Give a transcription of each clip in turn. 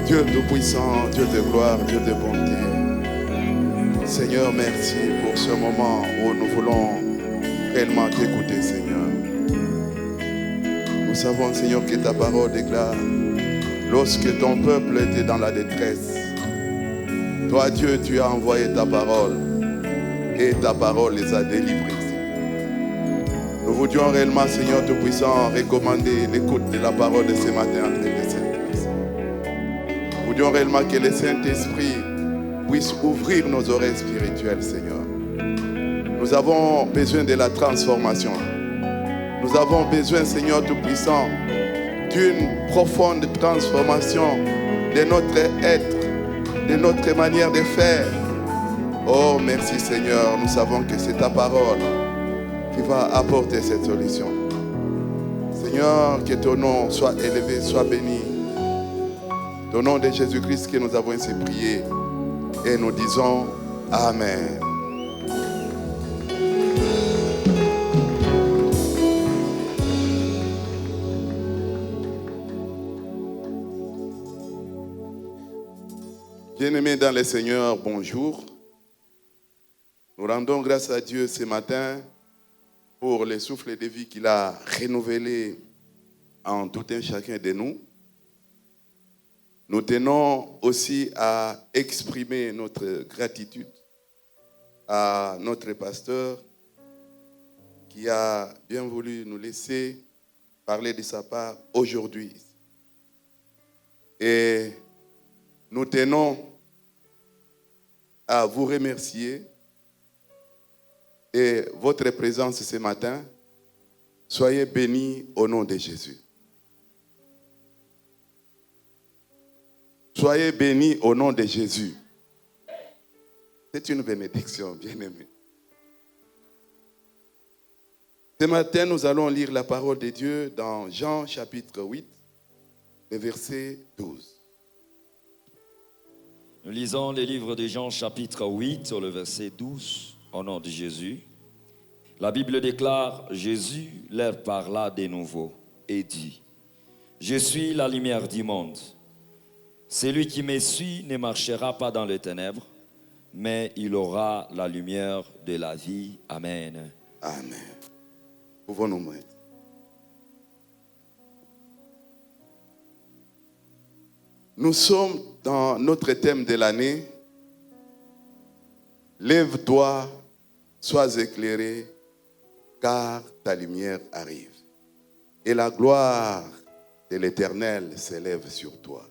Dieu tout-puissant, Dieu de gloire, Dieu de bonté. Seigneur, merci pour ce moment où nous voulons réellement t'écouter, Seigneur. Nous savons, Seigneur, que ta parole déclare, lorsque ton peuple était dans la détresse, toi, Dieu, tu as envoyé ta parole et ta parole les a délivrés. Nous voulions réellement, Seigneur Tout-Puissant, recommander l'écoute de la parole de ce matin entre tes saints. Nous voulions réellement que le Saint-Esprit puisse ouvrir nos oreilles spirituelles, Seigneur. Nous avons besoin de la transformation. Nous avons besoin, Seigneur Tout-Puissant, d'une profonde transformation de notre être, de notre manière de faire. Oh, merci Seigneur, nous savons que c'est ta parole qui va apporter cette solution. Seigneur, que ton nom soit élevé, soit béni. Au nom de Jésus-Christ que nous avons ainsi prié et nous disons Amen. Bien-aimés dans le Seigneur, bonjour. Nous rendons grâce à Dieu ce matin pour le souffle de vie qu'il a renouvelé en tout un chacun de nous. Nous tenons aussi à exprimer notre gratitude à notre pasteur qui a bien voulu nous laisser parler de sa part aujourd'hui. Et nous tenons à vous remercier et votre présence ce matin. Soyez bénis au nom de Jésus. Soyez bénis au nom de Jésus. C'est une bénédiction, bien-aimé. Ce matin, nous allons lire la parole de Dieu dans Jean chapitre 8, le verset 12. Nous lisons le livre de Jean chapitre 8, le verset 12, au nom de Jésus. La Bible déclare, Jésus leur parla de nouveau et dit, je suis la lumière du monde. Celui qui me suit ne marchera pas dans les ténèbres, mais il aura la lumière de la vie. Amen. Amen. Pouvons-nous mettre. Nous sommes dans notre thème de l'année. Lève-toi, sois éclairé, car ta lumière arrive. Et la gloire de l'Éternel s'élève sur toi.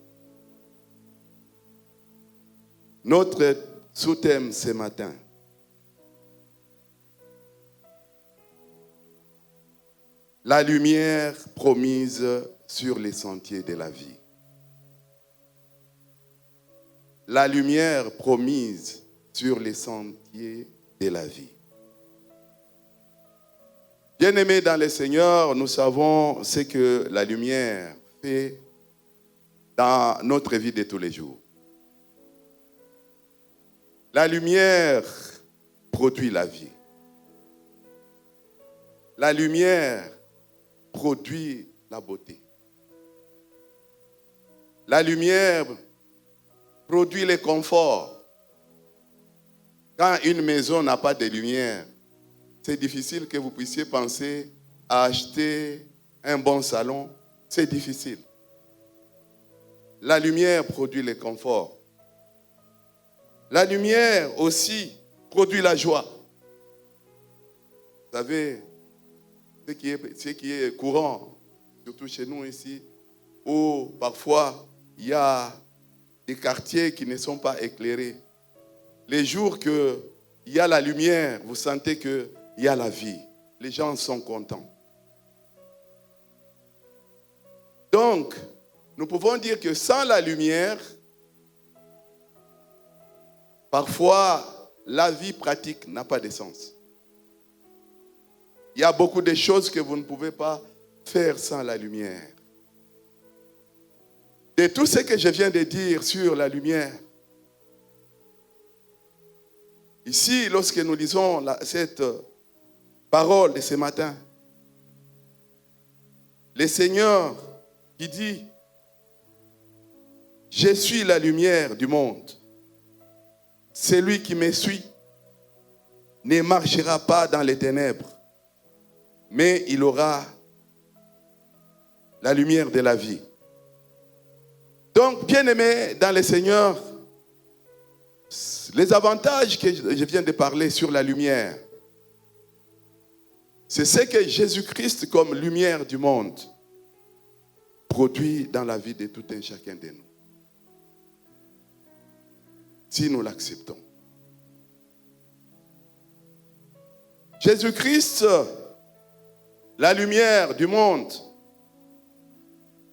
Notre sous-thème ce matin, la lumière promise sur les sentiers de la vie. La lumière promise sur les sentiers de la vie. Bien-aimés dans le Seigneur, nous savons ce que la lumière fait dans notre vie de tous les jours. La lumière produit la vie. La lumière produit la beauté. La lumière produit le confort. Quand une maison n'a pas de lumière, c'est difficile que vous puissiez penser à acheter un bon salon. C'est difficile. La lumière produit le confort. La lumière aussi produit la joie. Vous savez, ce qui est courant, surtout chez nous ici, où parfois il y a des quartiers qui ne sont pas éclairés. Les jours qu'il y a la lumière, vous sentez qu'il y a la vie. Les gens sont contents. Donc, nous pouvons dire que sans la lumière, parfois, la vie pratique n'a pas de sens. Il y a beaucoup de choses que vous ne pouvez pas faire sans la lumière. De tout ce que je viens de dire sur la lumière, ici, lorsque nous lisons cette parole de ce matin, le Seigneur qui dit, Je suis la lumière du monde. Celui qui me suit ne marchera pas dans les ténèbres, mais il aura la lumière de la vie. Donc, bien-aimés dans le Seigneur, les avantages que je viens de parler sur la lumière, c'est ce que Jésus-Christ, comme lumière du monde, produit dans la vie de tout un chacun de nous. Si nous l'acceptons. Jésus-Christ, la lumière du monde.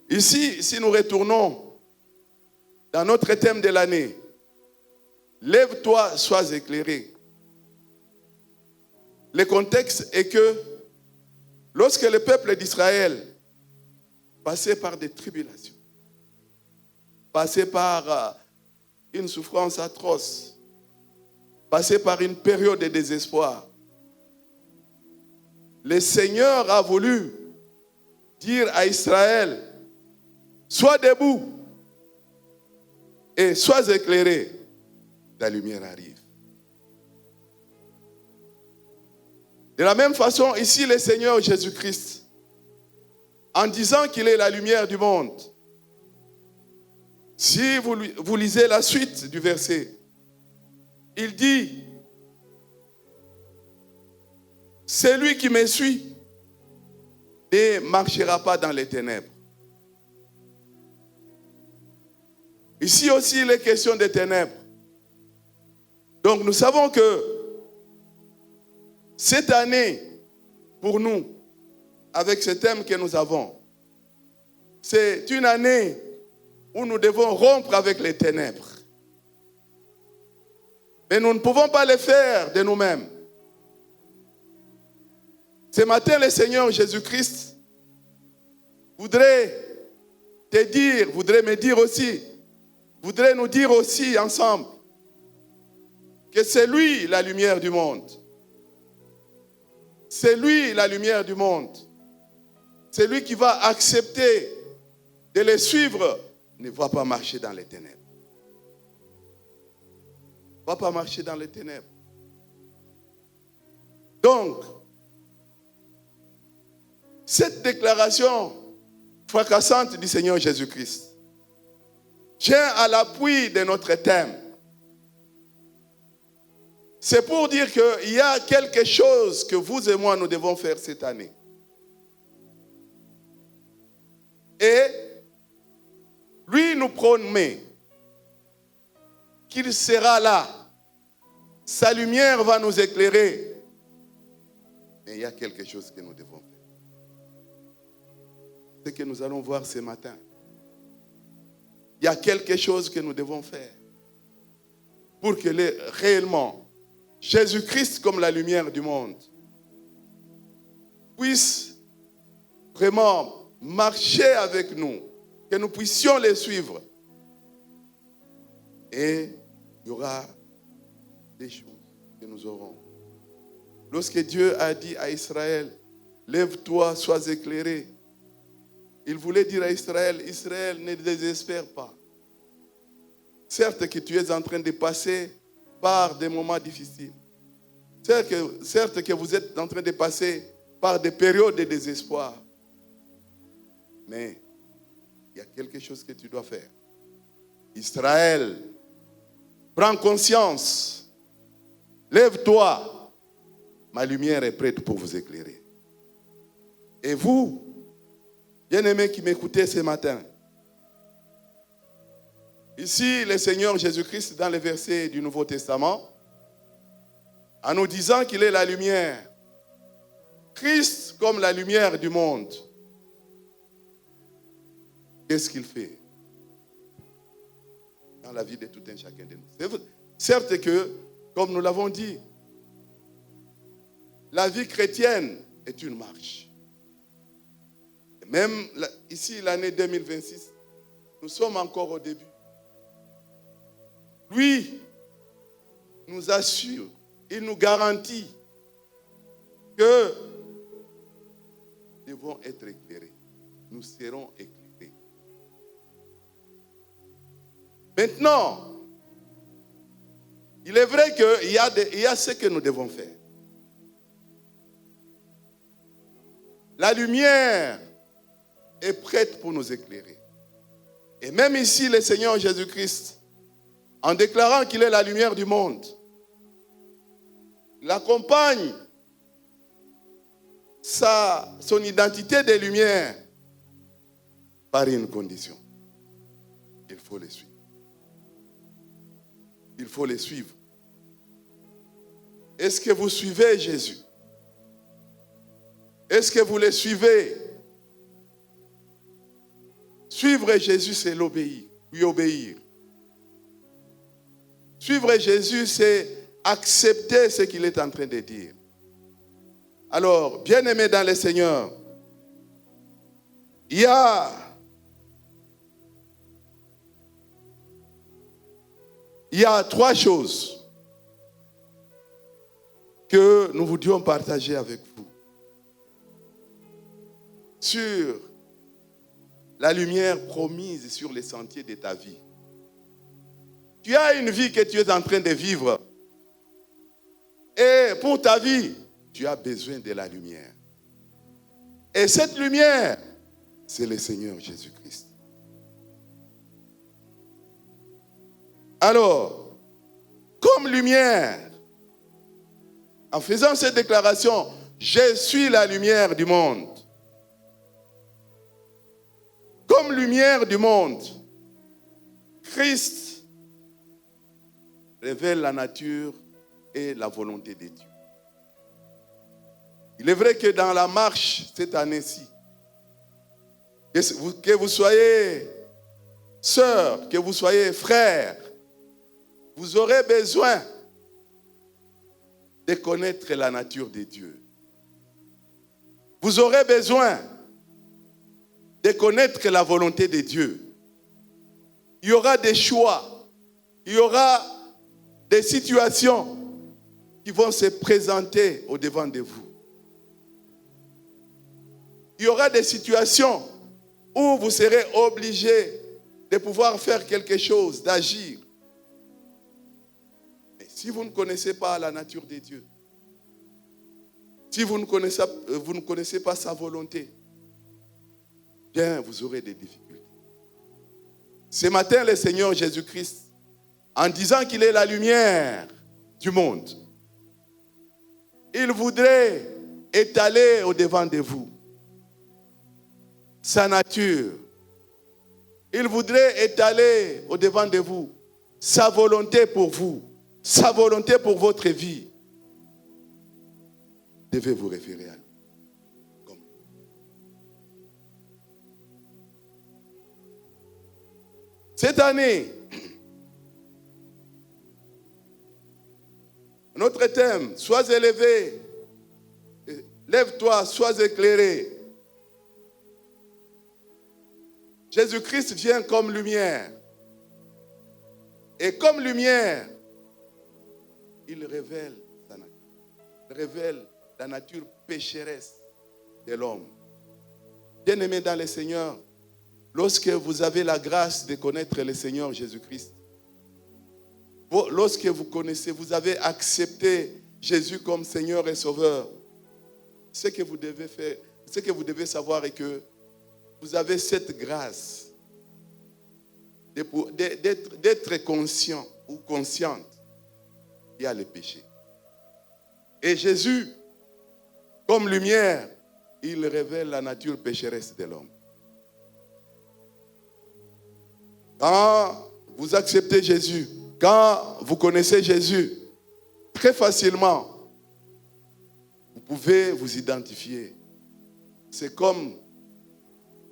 Ici, si nous retournons dans notre thème de l'année, lève-toi, sois éclairé. Le contexte est que lorsque le peuple d'Israël passait par des tribulations, passait par une souffrance atroce, passait par une période de désespoir, le Seigneur a voulu dire à Israël, sois debout et sois éclairé, ta lumière arrive. De la même façon, ici, le Seigneur Jésus-Christ, en disant qu'il est la lumière du monde, si vous lisez la suite du verset, il dit, celui qui me suit ne marchera pas dans les ténèbres. Ici aussi, il est question des ténèbres. Donc nous savons que cette année, pour nous, avec ce thème que nous avons, c'est une année où nous devons rompre avec les ténèbres. Mais nous ne pouvons pas le faire de nous-mêmes. Ce matin, le Seigneur Jésus-Christ voudrait me dire aussi, voudrait nous dire aussi ensemble que c'est lui la lumière du monde. C'est lui la lumière du monde. C'est lui qui va accepter de les suivre. Ne va pas marcher dans les ténèbres. Ne va pas marcher dans les ténèbres. Donc, cette déclaration fracassante du Seigneur Jésus-Christ tient à l'appui de notre thème. C'est pour dire qu'il y a quelque chose que vous et moi nous devons faire cette année. Et lui nous promet qu'il sera là. Sa lumière va nous éclairer. Mais il y a quelque chose que nous devons faire. C'est ce que nous allons voir ce matin. Il y a quelque chose que nous devons faire pour que réellement Jésus-Christ, comme la lumière du monde, puisse vraiment marcher avec nous, que nous puissions les suivre. Et il y aura des choses que nous aurons. Lorsque Dieu a dit à Israël, lève-toi, sois éclairé, il voulait dire à Israël, Israël, ne désespère pas. Certes que tu es en train de passer par des moments difficiles. Certes que vous êtes en train de passer par des périodes de désespoir. Mais il y a quelque chose que tu dois faire. Israël, prends conscience. Lève-toi. Ma lumière est prête pour vous éclairer. Et vous, bien-aimés qui m'écoutez ce matin, ici, le Seigneur Jésus-Christ, dans les versets du Nouveau Testament, en nous disant qu'il est la lumière, Christ comme la lumière du monde, qu'est-ce qu'il fait dans la vie de tout un chacun de nous? Certes que, comme nous l'avons dit, la vie chrétienne est une marche. Même ici, l'année 2026, nous sommes encore au début. Lui nous assure, il nous garantit que nous devons être éclairés. Nous serons éclairés. Maintenant, il est vrai qu'il y a ce que nous devons faire. La lumière est prête pour nous éclairer. Et même ici, le Seigneur Jésus-Christ, en déclarant qu'il est la lumière du monde, il accompagne son identité de lumière par une condition. Il faut les suivre. Il faut les suivre. Est-ce que vous suivez Jésus? Est-ce que vous le suivez? Suivre Jésus, c'est l'obéir, lui obéir. Suivre Jésus, c'est accepter ce qu'il est en train de dire. Alors, bien-aimés dans le Seigneur, il y a trois choses que nous voudrions partager avec vous sur la lumière promise sur les sentiers de ta vie. Tu as une vie que tu es en train de vivre. Et pour ta vie, tu as besoin de la lumière. Et cette lumière, c'est le Seigneur Jésus-Christ. Alors, comme lumière, en faisant cette déclaration, je suis la lumière du monde. Comme lumière du monde, Christ révèle la nature et la volonté de Dieu. Il est vrai que dans la marche cette année-ci, que vous soyez sœurs, que vous soyez frères, vous aurez besoin de connaître la nature de Dieu. Vous aurez besoin de connaître la volonté de Dieu. Il y aura des choix, il y aura des situations qui vont se présenter au-devant de vous. Il y aura des situations où vous serez obligés de pouvoir faire quelque chose, d'agir. Mais si vous ne connaissez pas la nature de Dieu, si vous ne connaissez pas sa volonté, bien, vous aurez des difficultés. Ce matin, le Seigneur Jésus-Christ, en disant qu'il est la lumière du monde, il voudrait étaler au-devant de vous sa nature. Il voudrait étaler au-devant de vous sa volonté pour vous, sa volonté pour votre vie. Vous devez vous référer à lui. Cette année, notre thème, sois élevé, lève-toi, sois éclairé. Jésus-Christ vient comme lumière. Et comme lumière, il révèle sa nature. Il révèle la nature pécheresse de l'homme. Bien-aimés dans le Seigneur, lorsque vous avez la grâce de connaître le Seigneur Jésus-Christ, lorsque vous connaissez, vous avez accepté Jésus comme Seigneur et Sauveur, ce que vous devez faire, ce que vous devez savoir est que vous avez cette grâce d'être conscient ou consciente qu'il y a le péché. Et Jésus, comme lumière, il révèle la nature pécheresse de l'homme. Quand vous acceptez Jésus, quand vous connaissez Jésus, très facilement, vous pouvez vous identifier. C'est comme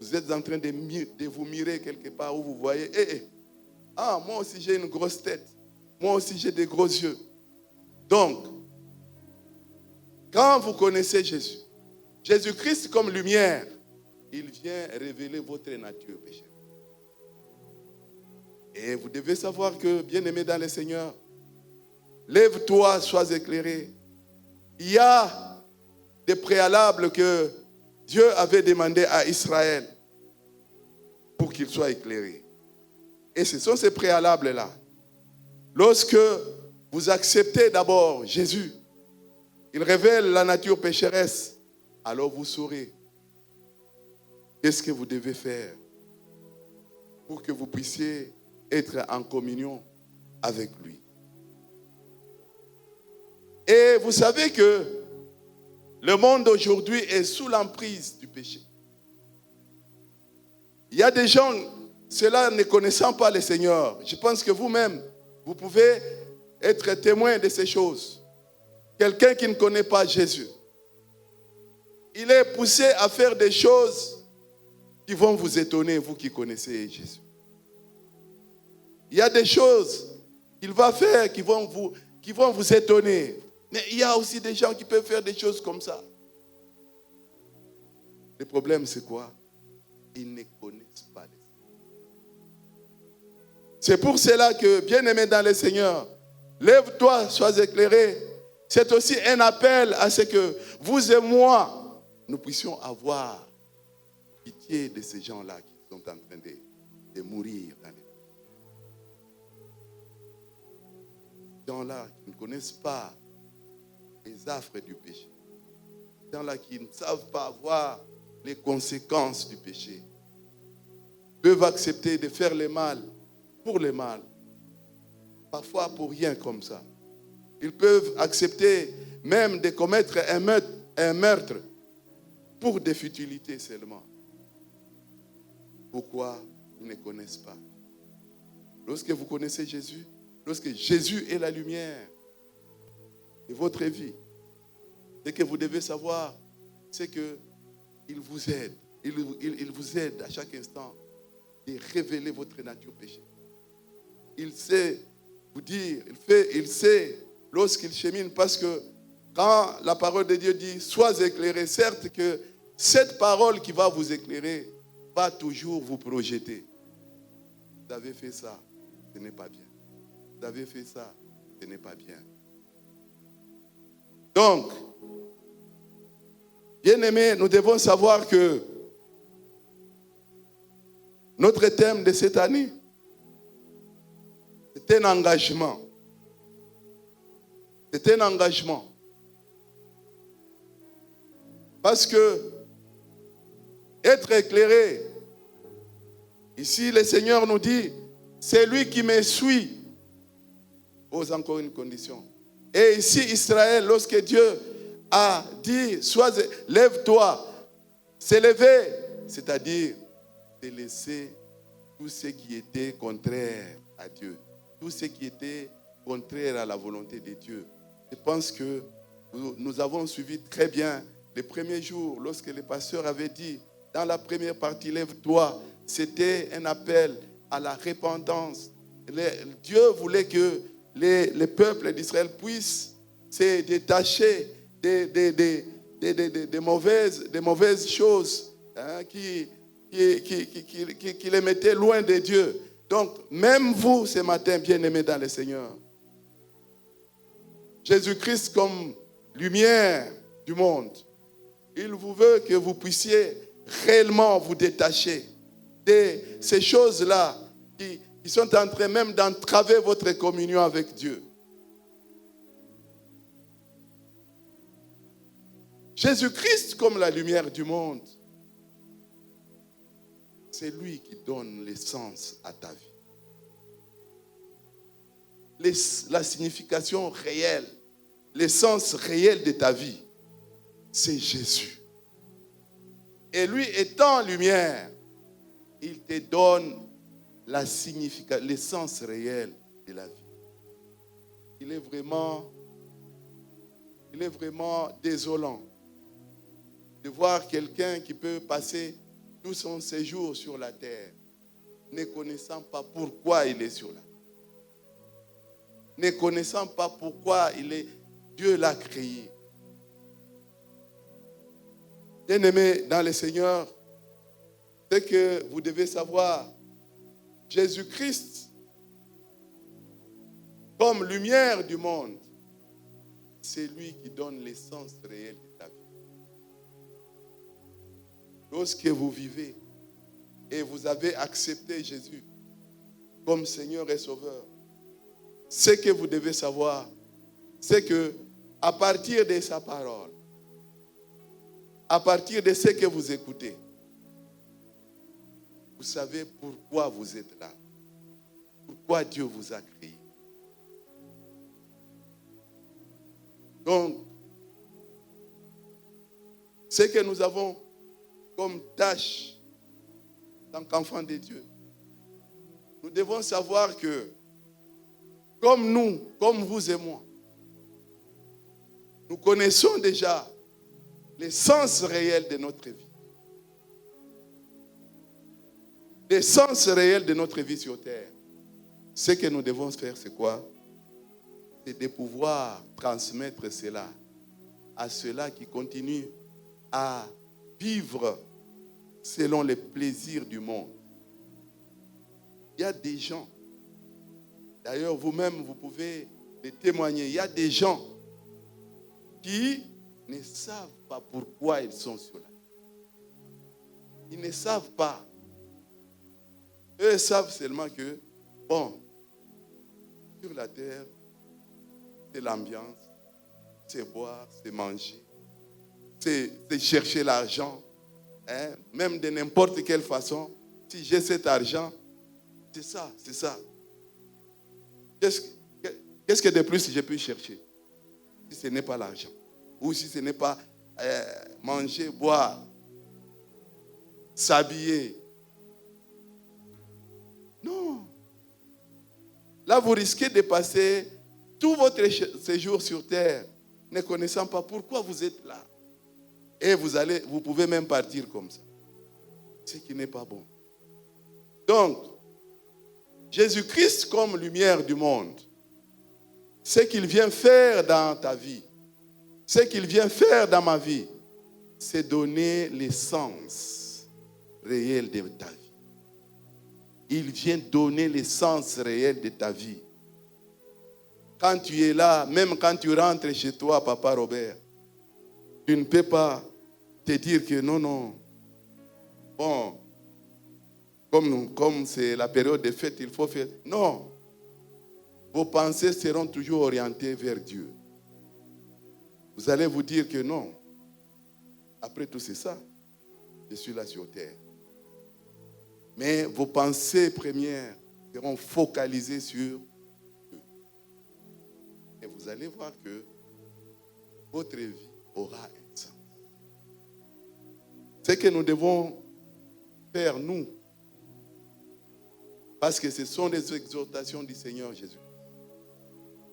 vous êtes en train de vous mirer quelque part où vous voyez, moi aussi j'ai une grosse tête, moi aussi j'ai des gros yeux. Donc, quand vous connaissez Jésus, Jésus-Christ comme lumière, il vient révéler votre nature pécheresse. Et vous devez savoir que, bien-aimé dans le Seigneur, lève-toi, sois éclairé. Il y a des préalables que Dieu avait demandé à Israël pour qu'il soit éclairé. Et ce sont ces préalables-là. Lorsque vous acceptez d'abord Jésus, il révèle la nature pécheresse, alors vous saurez qu'est-ce que vous devez faire pour que vous puissiez être en communion avec lui. Et vous savez que le monde aujourd'hui est sous l'emprise du péché. Il y a des gens, ceux-là ne connaissant pas le Seigneur. Je pense que vous-même, vous pouvez être témoin de ces choses. Quelqu'un qui ne connaît pas Jésus, il est poussé à faire des choses qui vont vous étonner, vous qui connaissez Jésus. Il y a des choses qu'il va faire qui vont vous étonner. Mais il y a aussi des gens qui peuvent faire des choses comme ça. Le problème, c'est quoi? Ils ne connaissent pas le Seigneur. C'est pour cela que, bien-aimé dans le Seigneur, lève-toi, sois éclairé. C'est aussi un appel à ce que vous et moi, nous puissions avoir pitié de ces gens-là qui sont en train de mourir dans les péchés. Ces gens-là qui ne connaissent pas les affres du péché. Ces gens-là qui ne savent pas voir les conséquences du péché. Peuvent accepter de faire le mal pour le mal. Parfois pour rien comme ça. Ils peuvent accepter même de commettre un meurtre pour des futilités seulement. Pourquoi ils ne connaissent pas? Lorsque vous connaissez Jésus, lorsque Jésus est la lumière de votre vie, ce que vous devez savoir, c'est qu'il vous aide. Il vous aide à chaque instant de révéler votre nature péché. Il sait vous dire, il sait lorsqu'il chemine, parce que quand la parole de Dieu dit « Sois éclairé », certes que cette parole qui va vous éclairer va toujours vous projeter. Vous avez fait ça, ce n'est pas bien. Vous avez fait ça, ce n'est pas bien. Donc, bien-aimés, nous devons savoir que notre thème de cette année, c'est un engagement. C'est un engagement. Parce que être éclairé, ici le Seigneur nous dit, c'est lui qui me suit. Pose encore une condition. Et ici Israël, lorsque Dieu a dit, lève-toi, s'élever, c'est-à-dire de laisser tout ce qui était contraire à Dieu, tout ce qui était contraire à la volonté de Dieu. Je pense que nous avons suivi très bien les premiers jours, lorsque le pasteur avait dit, dans la première partie, lève-toi, c'était un appel à la repentance. Dieu voulait que les peuples d'Israël puissent se détacher des mauvaises choses qui les mettaient loin de Dieu. Donc, même vous, ce matin, bien-aimés dans le Seigneur, Jésus-Christ comme lumière du monde, il vous veut que vous puissiez réellement vous détacher de ces choses-là qui sont en train même d'entraver votre communion avec Dieu. Jésus-Christ comme la lumière du monde, c'est lui qui donne l'essence à ta vie. La signification réelle, l'essence réelle de ta vie, c'est Jésus. Et lui étant lumière, il te donne la signification, l'essence réelle de la vie. Il est vraiment désolant de voir quelqu'un qui peut passer tout son séjour sur la terre, ne connaissant pas pourquoi il est sur la terre. Ne connaissant pas pourquoi Dieu l'a créé. Bien-aimés dans le Seigneur, c'est que vous devez savoir, Jésus-Christ, comme lumière du monde, c'est lui qui donne l'essence réelle de ta vie. Lorsque vous vivez et vous avez accepté Jésus, comme Seigneur et Sauveur, ce que vous devez savoir, c'est que à partir de sa parole, à partir de ce que vous écoutez, vous savez pourquoi vous êtes là, pourquoi Dieu vous a créé. Donc, ce que nous avons comme tâche en tant qu'enfants de Dieu, nous devons savoir que, comme nous, comme vous et moi, nous connaissons déjà l'essence réelle de notre vie. L'essence réelle de notre vie sur terre. Ce que nous devons faire, c'est quoi? C'est de pouvoir transmettre cela à ceux-là qui continuent à vivre selon les plaisirs du monde. Il y a des gens, d'ailleurs vous-même vous pouvez les témoigner, il y a des gens qui ne savent pas pourquoi ils sont sur la terre. Ils ne savent pas. Eux savent seulement que, bon, sur la terre, c'est l'ambiance, c'est boire, c'est manger, c'est chercher l'argent, hein, même de n'importe quelle façon. Si j'ai cet argent, c'est ça, c'est ça. Qu'est-ce que de plus je peux chercher si ce n'est pas l'argent? Ou si ce n'est pas manger, boire, s'habiller. Non. Là, vous risquez de passer tout votre séjour sur terre ne connaissant pas pourquoi vous êtes là. Et vous pouvez même partir comme ça. Ce qui n'est pas bon. Donc, Jésus-Christ comme lumière du monde, ce qu'il vient faire dans ta vie, ce qu'il vient faire dans ma vie, c'est donner l'essence réelle de ta vie. Il vient donner l'essence réelle de ta vie. Quand tu es là, même quand tu rentres chez toi, Papa Robert, tu ne peux pas te dire que non. Bon, comme c'est la période des fêtes, il faut faire. Non. Vos pensées seront toujours orientées vers Dieu. Vous allez vous dire que non. Après tout, c'est ça. Je suis là sur terre. Mais vos pensées premières seront focalisées sur Dieu. Et vous allez voir que votre vie aura un sens. Ce que nous devons faire, nous, parce que ce sont des exhortations du Seigneur Jésus.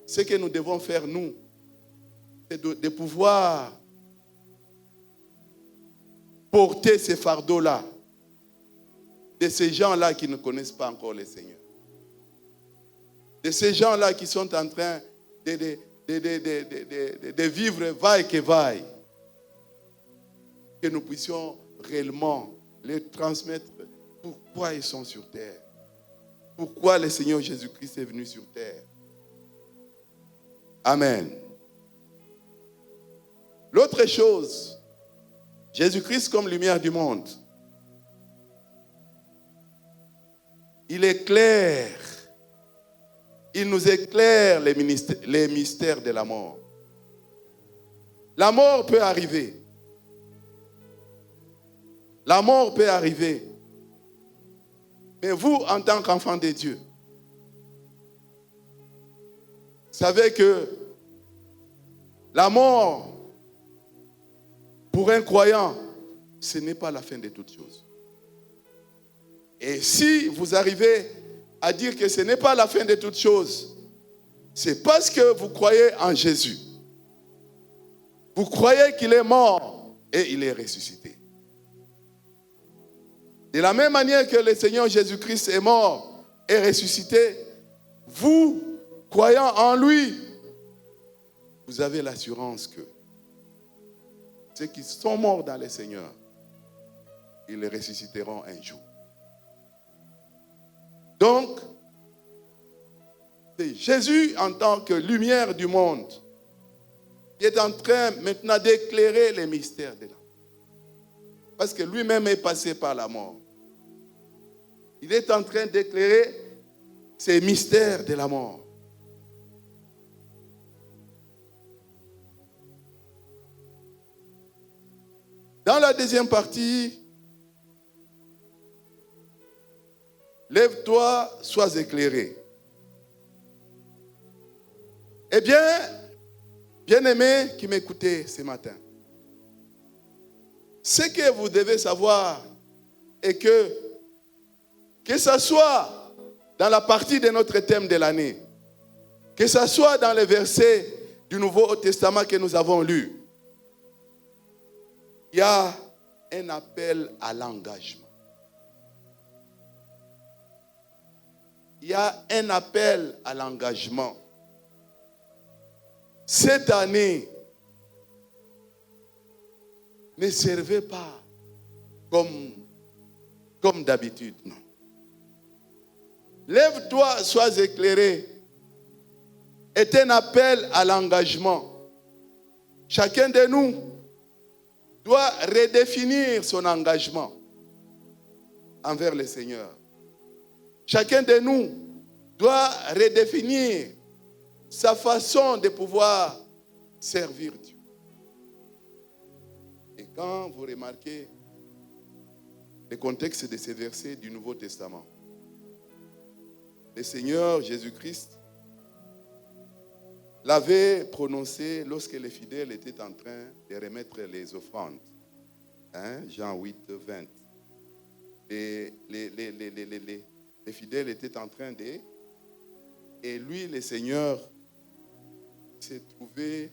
Ce que nous devons faire, nous, c'est de pouvoir porter ces fardeaux-là de ces gens-là qui ne connaissent pas encore le Seigneur. De ces gens-là qui sont en train de vivre vaille que vaille. Que nous puissions réellement les transmettre pourquoi ils sont sur terre. Pourquoi le Seigneur Jésus-Christ est venu sur terre. Amen. L'autre chose, Jésus-Christ comme lumière du monde. Il éclaire, il nous éclaire les mystères de la mort. La mort peut arriver. La mort peut arriver. Mais vous, en tant qu'enfant de Dieu, savez que la mort, pour un croyant, ce n'est pas la fin de toutes choses. Et si vous arrivez à dire que ce n'est pas la fin de toutes choses, c'est parce que vous croyez en Jésus. Vous croyez qu'il est mort et il est ressuscité. De la même manière que le Seigneur Jésus-Christ est mort et ressuscité, vous, croyant en lui, vous avez l'assurance que ceux qui sont morts dans le Seigneur, ils les ressusciteront un jour. Donc, c'est Jésus en tant que lumière du monde qui est en train maintenant d'éclairer les mystères de la mort. Parce que lui-même est passé par la mort. Il est en train d'éclairer ces mystères de la mort. Dans la deuxième partie, lève-toi, sois éclairé. Eh bien, bien-aimés qui m'écoutez ce matin, ce que vous devez savoir est que ce soit dans la partie de notre thème de l'année, que ce soit dans les versets du Nouveau Testament que nous avons lus, il y a un appel à l'engagement. Il y a un appel à l'engagement. Cette année, ne servez pas comme d'habitude, non. Lève-toi, sois éclairé. Est un appel à l'engagement. Chacun de nous doit redéfinir son engagement envers le Seigneur. Chacun de nous doit redéfinir sa façon de pouvoir servir Dieu. Et quand vous remarquez le contexte de ces versets du Nouveau Testament, le Seigneur Jésus-Christ l'avait prononcé lorsque les fidèles étaient en train de remettre les offrandes. Jean 8, 20. Et les fidèles étaient en train de... Et lui, le Seigneur, s'est trouvé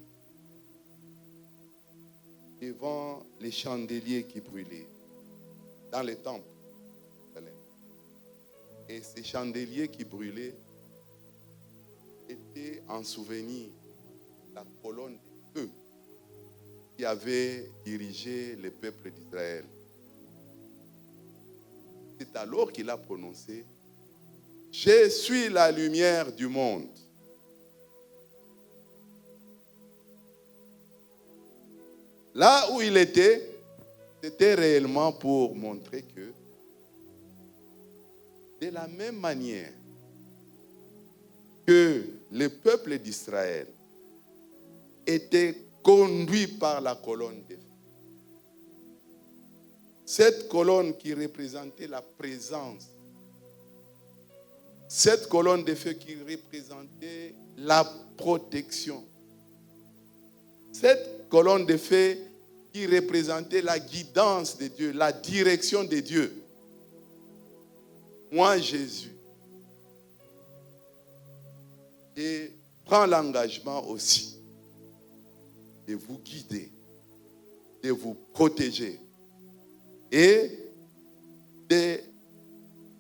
devant les chandeliers qui brûlaient dans le temple. Et ces chandeliers qui brûlaient était en souvenir la colonne de feu qui avait dirigé le peuple d'Israël. C'est alors qu'il a prononcé « Je suis la lumière du monde ». Là où il était, c'était réellement pour montrer que de la même manière que le peuple d'Israël était conduit par la colonne de feu. Cette colonne qui représentait la présence. Cette colonne de feu qui représentait la protection. Cette colonne de feu qui représentait la guidance de Dieu, la direction de Dieu. Moi, Jésus, et prends l'engagement aussi de vous guider, de vous protéger et de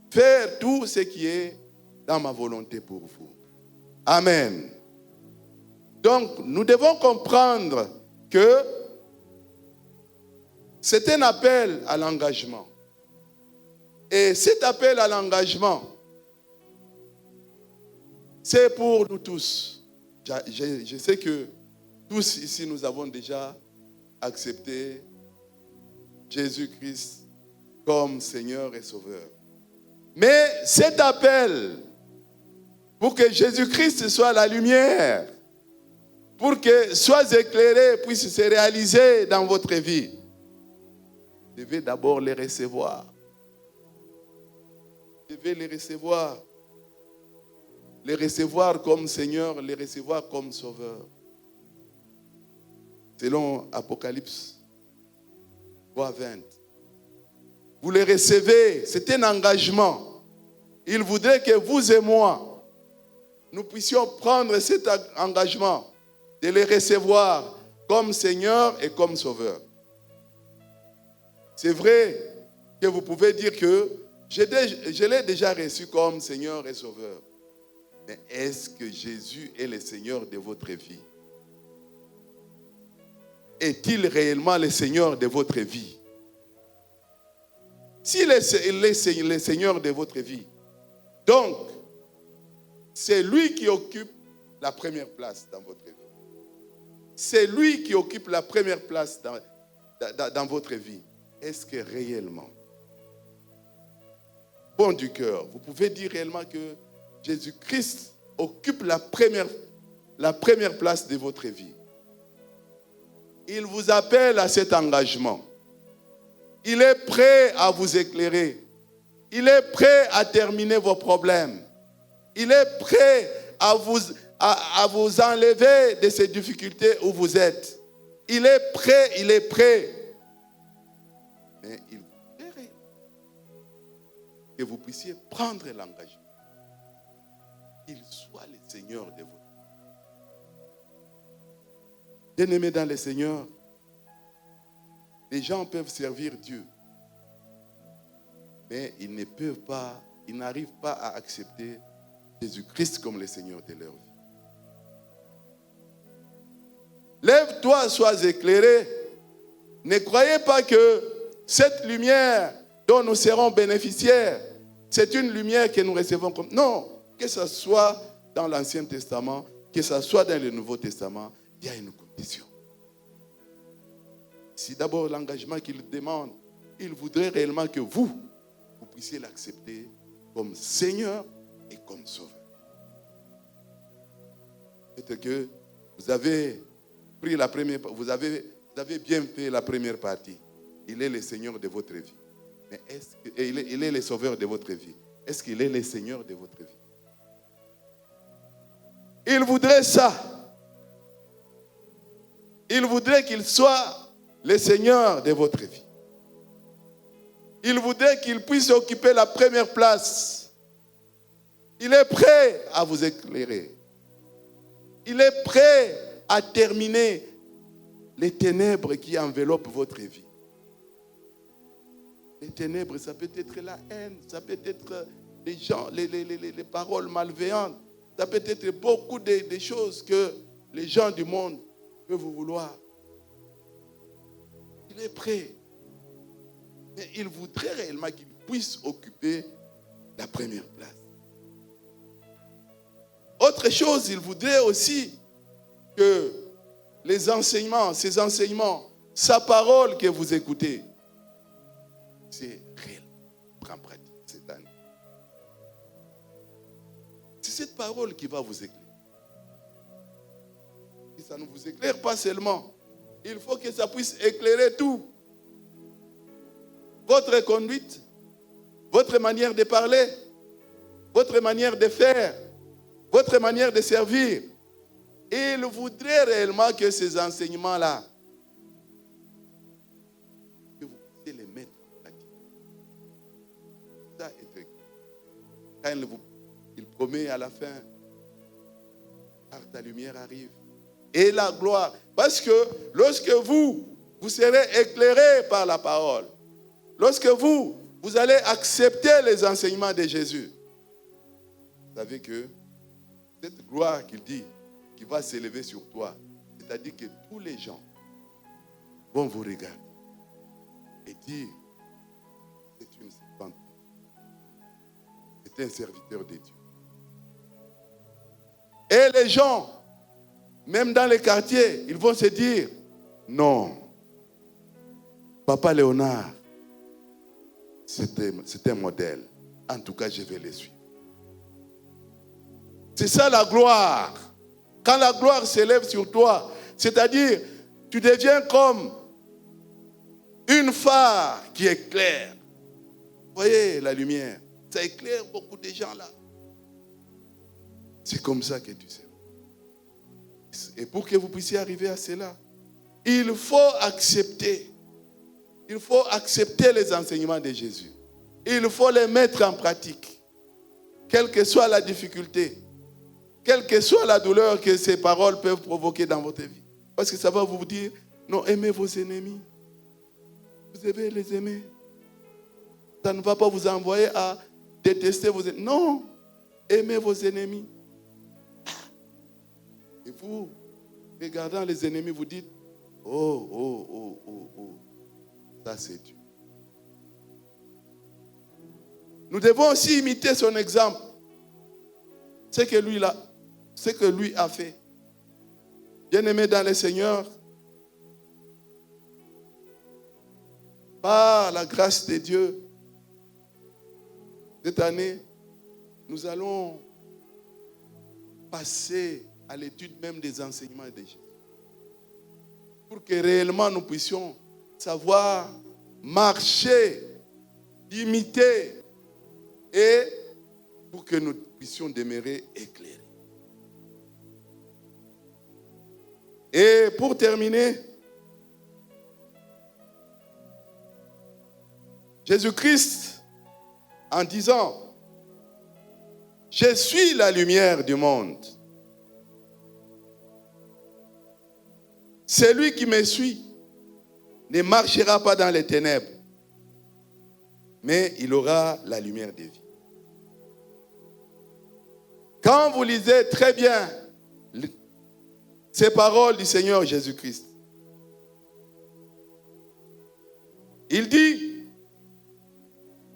faire tout ce qui est dans ma volonté pour vous. Amen. Donc, nous devons comprendre que c'est un appel à l'engagement. Et cet appel à l'engagement, c'est pour nous tous. Je sais que tous ici, nous avons déjà accepté Jésus-Christ comme Seigneur et Sauveur. Mais cet appel, pour que Jésus-Christ soit la lumière, pour que soit éclairé, puisse se réaliser dans votre vie, vous devez d'abord les recevoir. Vous devez les recevoir. Les recevoir comme Seigneur, les recevoir comme Sauveur. Selon Apocalypse 3:20. Vous les recevez, c'est un engagement. Il voudrait que vous et moi, nous puissions prendre cet engagement de les recevoir comme Seigneur et comme Sauveur. C'est vrai que vous pouvez dire que je l'ai déjà reçu comme Seigneur et Sauveur. Mais est-ce que Jésus est le Seigneur de votre vie? Est-il réellement le Seigneur de votre vie? S'il est le Seigneur de votre vie, donc, c'est lui qui occupe la première place dans votre vie. C'est lui qui occupe la première place dans votre vie. Est-ce que réellement, bon du cœur, vous pouvez dire réellement que Jésus-Christ occupe la première place de votre vie. Il vous appelle à cet engagement. Il est prêt à vous éclairer. Il est prêt à terminer vos problèmes. Il est prêt à vous enlever de ces difficultés où vous êtes. Il est prêt. Mais il voudrait que vous puissiez prendre l'engagement. Qu'il soit le Seigneur de votre vie. Bien-aimés dans le Seigneur, les gens peuvent servir Dieu, mais ils n'arrivent pas à accepter Jésus-Christ comme le Seigneur de leur vie. Lève-toi, sois éclairé. Ne croyez pas que cette lumière dont nous serons bénéficiaires, c'est une lumière que nous recevons comme... Non, que ce soit dans l'Ancien Testament, que ce soit dans le Nouveau Testament, il y a une condition. Si d'abord l'engagement qu'il demande, il voudrait réellement que vous puissiez l'accepter comme Seigneur et comme Sauveur. C'est que vous avez pris vous avez bien fait la première partie. Il est le Seigneur de votre vie. Mais il est le Sauveur de votre vie. Est-ce qu'il est le Seigneur de votre vie? Il voudrait ça. Il voudrait qu'il soit le Seigneur de votre vie. Il voudrait qu'il puisse occuper la première place. Il est prêt à vous éclairer. Il est prêt à terminer les ténèbres qui enveloppent votre vie. Les ténèbres, ça peut être la haine, ça peut être les gens, les paroles malveillantes, ça peut être beaucoup de choses que les gens du monde peuvent vous vouloir. Il est prêt. Mais il voudrait réellement qu'il puisse occuper la première place. Autre chose, il voudrait aussi que ces enseignements, sa parole que vous écoutez, c'est réel, prends pratique cette année. C'est cette parole qui va vous éclairer. Et ça ne vous éclaire pas seulement. Il faut que ça puisse éclairer tout. Votre conduite, votre manière de parler, votre manière de faire, votre manière de servir. Et il voudrait réellement que ces enseignements-là, que vous puissiez les mettre en pratique. Ça est très clair. Quand il promet à la fin, car ta lumière arrive. Et la gloire. Parce que lorsque vous serez éclairés par la parole, lorsque vous allez accepter les enseignements de Jésus, vous savez que cette gloire qu'il dit, qui va s'élever sur toi, c'est-à-dire que tous les gens vont vous regarder et dire, c'est une servante, c'est un serviteur de Dieu. Et les gens, même dans les quartiers, ils vont se dire, non, Papa Léonard, c'est un modèle. En tout cas, je vais le suivre. C'est ça la gloire. Quand la gloire s'élève sur toi, c'est-à-dire, tu deviens comme une phare qui éclaire. Vous voyez la lumière, ça éclaire beaucoup de gens là. C'est comme ça que tu sais. Et pour que vous puissiez arriver à cela, il faut accepter les enseignements de Jésus. Il faut les mettre en pratique. Quelle que soit la difficulté, quelle que soit la douleur que ces paroles peuvent provoquer dans votre vie. Parce que ça va vous dire, non, aimez vos ennemis. Vous devez les aimer. Ça ne va pas vous envoyer à détester vos ennemis. Non, aimez vos ennemis. Et vous, regardant les ennemis, vous dites, oh, ça c'est Dieu. Nous devons aussi imiter son exemple. Ce que lui a fait. Bien-aimé dans le Seigneur, par la grâce de Dieu, cette année, nous allons passer à l'étude même des enseignements de Jésus. Pour que réellement nous puissions savoir marcher, imiter et pour que nous puissions demeurer éclairés. Et pour terminer, Jésus-Christ, en disant, je suis la lumière du monde. Celui qui me suit ne marchera pas dans les ténèbres, mais il aura la lumière de vie. Quand vous lisez très bien ces paroles du Seigneur Jésus-Christ, il dit,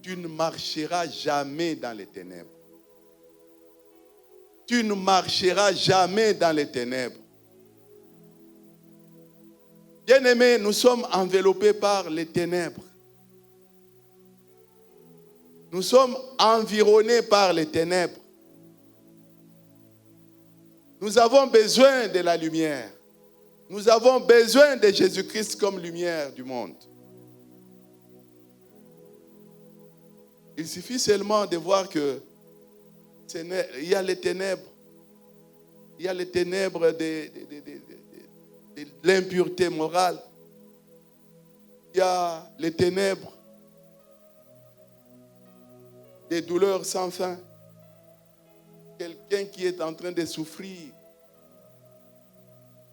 tu ne marcheras jamais dans les ténèbres. Tu ne marcheras jamais dans les ténèbres. Bien-aimés, nous sommes enveloppés par les ténèbres. Nous sommes environnés par les ténèbres. Nous avons besoin de la lumière. Nous avons besoin de Jésus-Christ comme lumière du monde. Il suffit seulement de voir que il y a les ténèbres. Il y a les ténèbres de l'impureté morale. Il y a les ténèbres des douleurs sans fin. Quelqu'un qui est en train de souffrir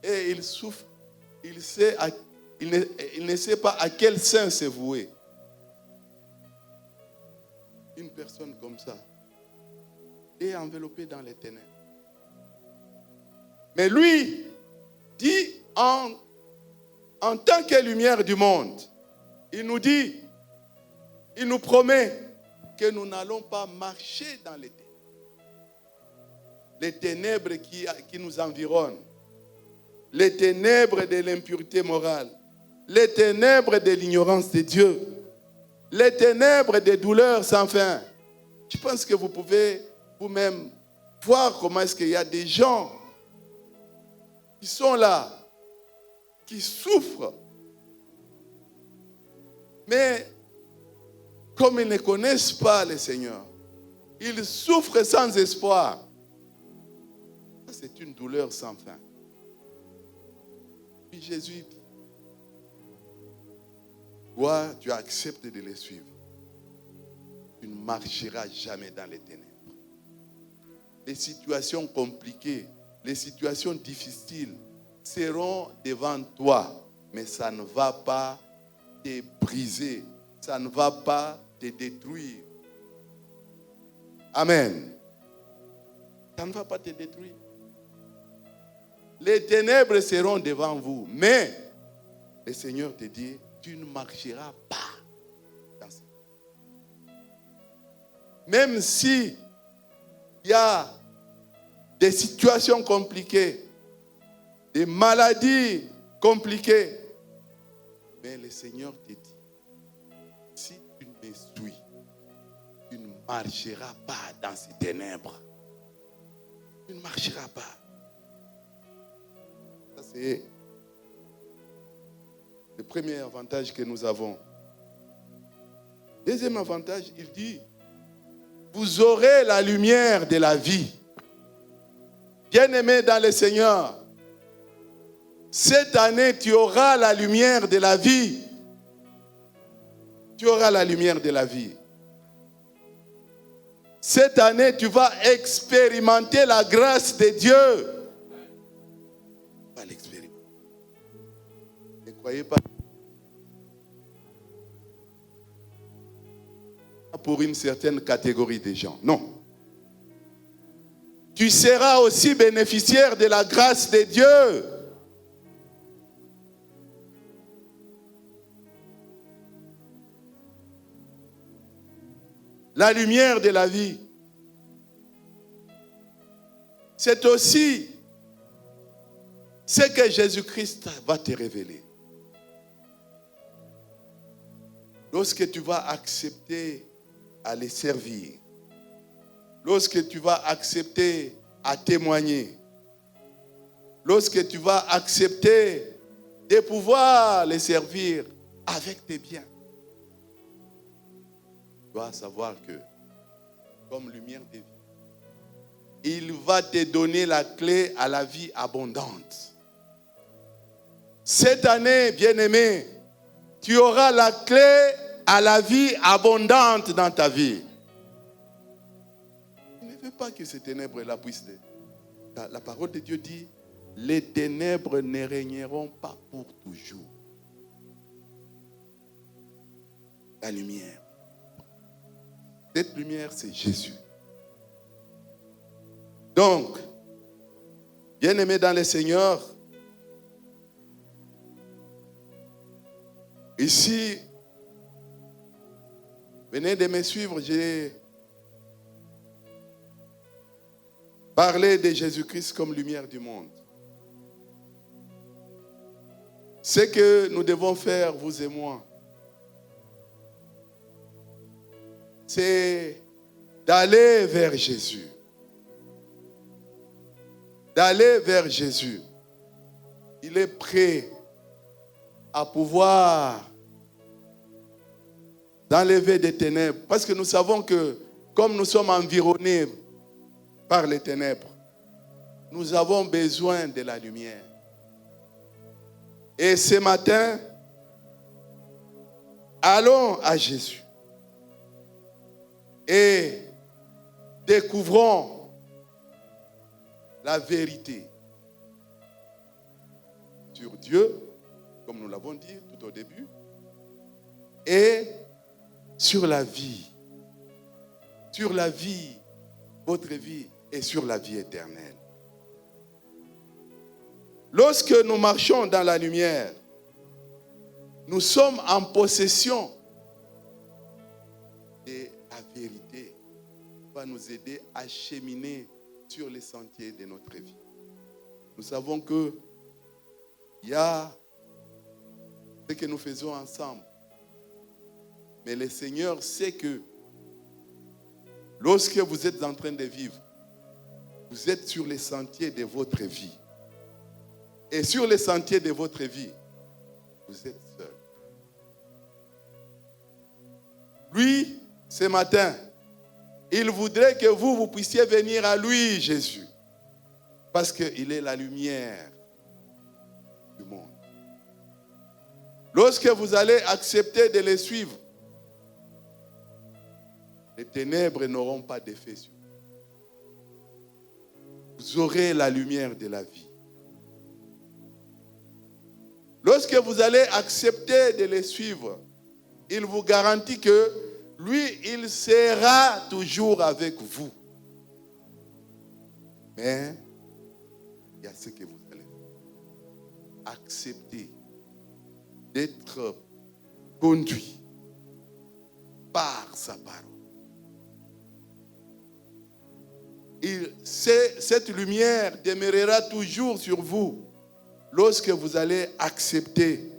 et il souffre, il ne sait pas à quel sein se vouer. Une personne comme ça est enveloppée dans les ténèbres. Mais lui dit en tant que lumière du monde, il nous dit, il nous promet que nous n'allons pas marcher dans les ténèbres. Les ténèbres qui nous environnent, les ténèbres de l'impureté morale, les ténèbres de l'ignorance de Dieu, les ténèbres des douleurs sans fin. Je pense que vous pouvez vous-même voir comment est-ce qu'il y a des gens qui sont là, qui souffrent, mais comme ils ne connaissent pas le Seigneur, ils souffrent sans espoir. C'est une douleur sans fin. Puis Jésus dit, toi, tu acceptes de les suivre. Tu ne marcheras jamais dans les ténèbres. Les situations compliquées, les situations difficiles seront devant toi, mais ça ne va pas te briser, ça ne va pas te détruire. Amen. Ça ne va pas te détruire. Les ténèbres seront devant vous, mais le Seigneur te dit, tu ne marcheras pas dans ces ténèbres. Même si il y a des situations compliquées, des maladies compliquées, mais le Seigneur te dit, si tu me suis, tu ne marcheras pas dans ces ténèbres. Tu ne marcheras pas. Ça, c'est le premier avantage que nous avons. Deuxième avantage, il dit, vous aurez la lumière de la vie. Bien-aimé dans le Seigneur, cette année, tu auras la lumière de la vie. Tu auras la lumière de la vie. Cette année, tu vas expérimenter la grâce de Dieu. Tu vas l'expérimenter. Ne croyez pas pour une certaine catégorie de gens. Non. Tu seras aussi bénéficiaire de la grâce de Dieu. La lumière de la vie. C'est aussi ce que Jésus-Christ va te révéler. Lorsque tu vas accepter à les servir, lorsque tu vas accepter à témoigner. Lorsque tu vas accepter de pouvoir les servir avec tes biens, tu dois savoir que, comme lumière de vie, il va te donner la clé à la vie abondante. Cette année, bien-aimé, tu auras la clé à la vie abondante dans ta vie. Il ne veut pas que ces ténèbres-là puissent... La parole de Dieu dit, les ténèbres ne régneront pas pour toujours. La lumière. Cette lumière, c'est Jésus. Donc, bien-aimés dans le Seigneur, ici, venez de me suivre, j'ai parlé de Jésus-Christ comme lumière du monde. Ce que nous devons faire, vous et moi, c'est d'aller vers Jésus. D'aller vers Jésus. Il est prêt à pouvoir enlever des ténèbres. Parce que nous savons que comme nous sommes environnés par les ténèbres, nous avons besoin de la lumière. Et ce matin, allons à Jésus et découvrons la vérité sur Dieu, comme nous l'avons dit tout au début, et sur la vie, votre vie et sur la vie éternelle. Lorsque nous marchons dans la lumière, nous sommes en possession de la vérité qui va nous aider à cheminer sur les sentiers de notre vie. Nous savons que il y a ce que nous faisons ensemble. Mais le Seigneur sait que lorsque vous êtes en train de vivre, vous êtes sur les sentiers de votre vie. Et sur les sentiers de votre vie, vous êtes seul. Lui, ce matin, il voudrait que vous puissiez venir à lui, Jésus. Parce qu'il est la lumière du monde. Lorsque vous allez accepter de le suivre, les ténèbres n'auront pas d'effet sur vous. Vous aurez la lumière de la vie. Lorsque vous allez accepter de le suivre, il vous garantit que lui, il sera toujours avec vous. Mais il y a ce que vous allez faire. Accepter d'être conduit par sa parole. Cette lumière demeurera toujours sur vous lorsque vous allez accepter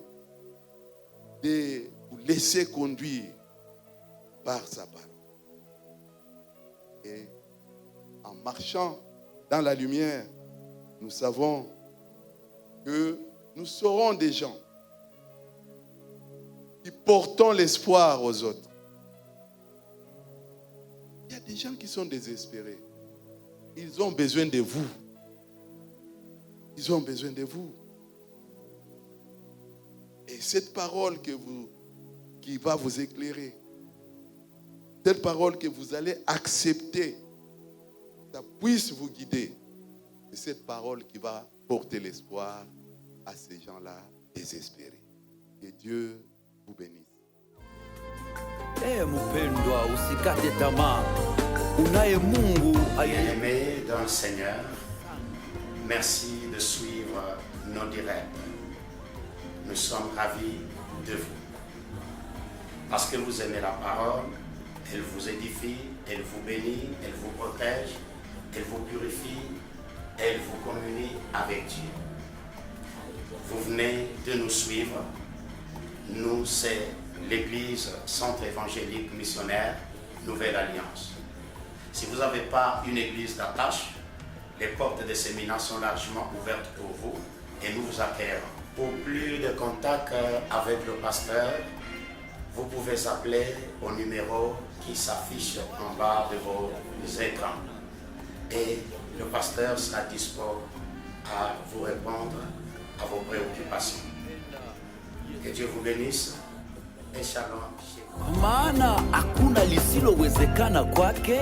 de vous laisser conduire par sa parole. Et en marchant dans la lumière, nous savons que nous serons des gens qui portons l'espoir aux autres. Il y a des gens qui sont désespérés. Ils ont besoin de vous. Ils ont besoin de vous. Et cette parole qui va vous éclairer, cette parole que vous allez accepter, ça puisse vous guider. C'est cette parole qui va porter l'espoir à ces gens-là désespérés. Que Dieu vous bénisse. Mpendwa, usikate tamaa. Unaye Mungu Bien-aimés dans le Seigneur, merci de suivre nos directs. Nous sommes ravis de vous. Parce que vous aimez la parole, elle vous édifie, elle vous bénit, elle vous protège, elle vous purifie, elle vous communie avec Dieu. Vous venez de nous suivre. Nous, c'est l'Église Centre Évangélique Missionnaire Nouvelle Alliance. Si vous n'avez pas une église d'attache, Les portes des séminaires sont largement ouvertes pour vous et nous vous accueillons. Pour plus de contacts avec le pasteur, vous pouvez appeler au numéro qui s'affiche en bas de vos écrans. Et le pasteur sera dispo à vous répondre à vos préoccupations. Que Dieu vous bénisse et shalom. Maana hakuna lisilowezekana kwake.